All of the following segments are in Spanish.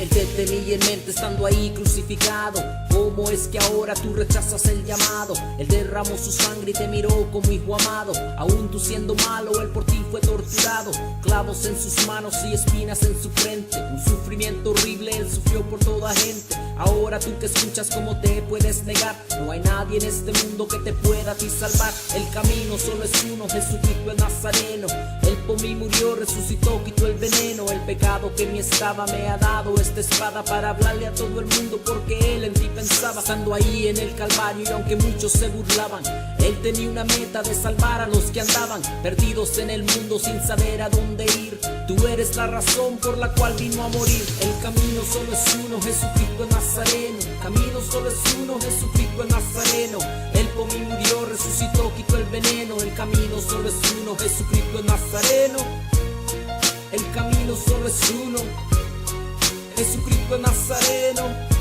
Él te tenía en mente estando ahí crucificado. ¿Cómo es que ahora tú rechazas el llamado? Él derramó su sangre y te miró como hijo amado. Aún tú siendo malo, Él por ti fue torturado. Clavos en sus manos y espinas en su frente. Un sufrimiento horrible Él sufrió por toda gente. Ahora tú que escuchas, ¿cómo te puedes negar? No hay nadie en este mundo que te pueda a ti salvar. El camino solo es uno, Jesucristo el Nazareno. Él por mí murió, resucitó, quitó el veneno. El pecado que en mí estaba me ha dado esta espada para hablarle a todo el mundo, porque Él en ti pensaba. Estando ahí en el Calvario y aunque muchos se burlaban, Él tenía una meta de salvar a los que andaban perdidos en el mundo sin saber a dónde ir. Tú eres la razón por la cual vino a morir. El camino solo es uno, Jesucristo el Nazareno. Camino solo es uno, Jesucristo el Nazareno. Él por mí murió, resucitó, quitó el veneno. El camino solo es uno, Jesucristo el Nazareno. El camino solo es uno, Jesucristo el Nazareno.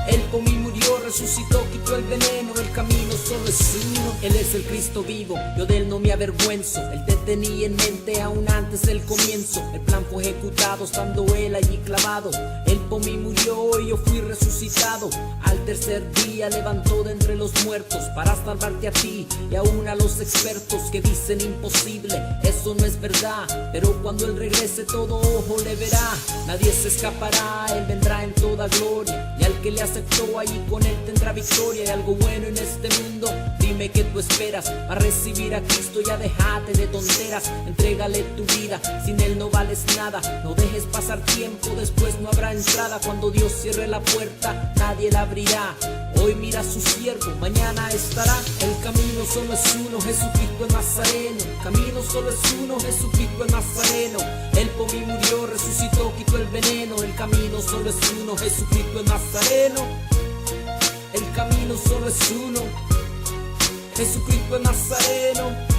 Él por mí murió, resucitó, quitó el veneno. El camino solo es uno. Él es el Cristo vivo, yo de Él no me avergüenzo. Él te tenía en mente aún antes del comienzo. El plan fue ejecutado estando Él allí clavado. Él por mí murió y yo fui resucitado. Al tercer día levantó de entre los muertos para salvarte a ti y aún a los expertos que dicen imposible. Eso no es verdad, pero cuando Él regrese todo ojo le verá. Nadie se escapará, Él vendrá en toda gloria. Y al que le aceptó allí con Él tendrá victoria. Y algo bueno en este mundo, dime qué tú esperas. A recibir a Cristo ya déjate de tonteras. Entrégale tu vida, sin Él no vales nada. No dejes pasar tiempo, después no habrá entrada. Cuando Dios cierre la puerta, nadie la abrirá. Hoy mira a su siervo, mañana estará. El camino solo es uno, Jesucristo el Nazareno. Camino solo es uno, Jesucristo el Nazareno. Él por mí murió, resucitó, quitó el veneno. El camino solo es uno, Jesucristo el Nazareno. El camino solo es uno, Jesucristo el Nazareno.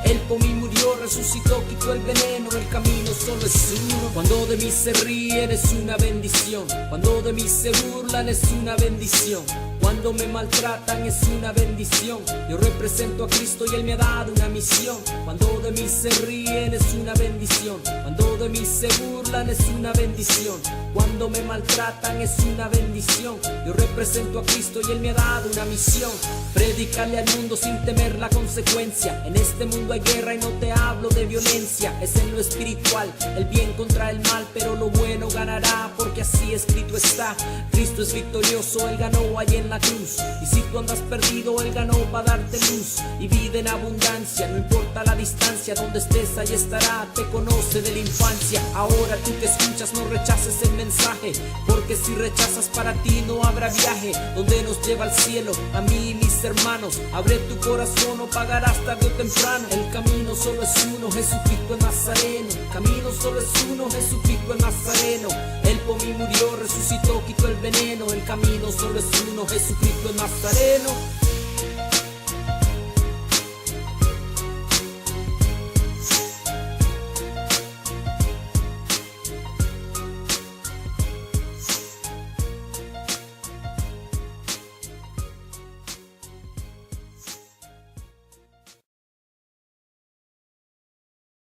Él por mí murió, resucitó, quitó el veneno. El camino solo es uno. Cuando de mí se ríen es una bendición. Cuando de mí se burlan es una bendición. Cuando me maltratan es una bendición. Yo represento a Cristo y Él me ha dado una misión. Cuando de mí se ríen es una bendición. Cuando de mí se burlan es una bendición. Cuando me maltratan es una bendición. Yo represento a Cristo y Él me ha dado una misión. Predícale al mundo sin temer la consecuencia. En este mundo hay guerra y no te hablo de violencia. Es en lo espiritual, el bien contra el mal, pero lo bueno ganará, porque así escrito está. Cristo es victorioso, Él ganó allí en la cruz. Y si tú andas perdido, Él ganó para darte luz y vida en abundancia. No importa la distancia, donde estés ahí estará. Te conoce de la infancia. Ahora tú que escuchas, no rechaces el mensaje, porque si rechazas, para ti no habrá viaje donde nos lleva al cielo. A mí y mis hermanos, abre tu corazón, no pagarás tarde o temprano. El camino solo es uno, Jesucristo el Nazareno. Camino solo es uno, Jesucristo el Nazareno. Él por mí murió, resucitó, quitó el veneno. El camino solo es uno, Jesucristo el Nazareno.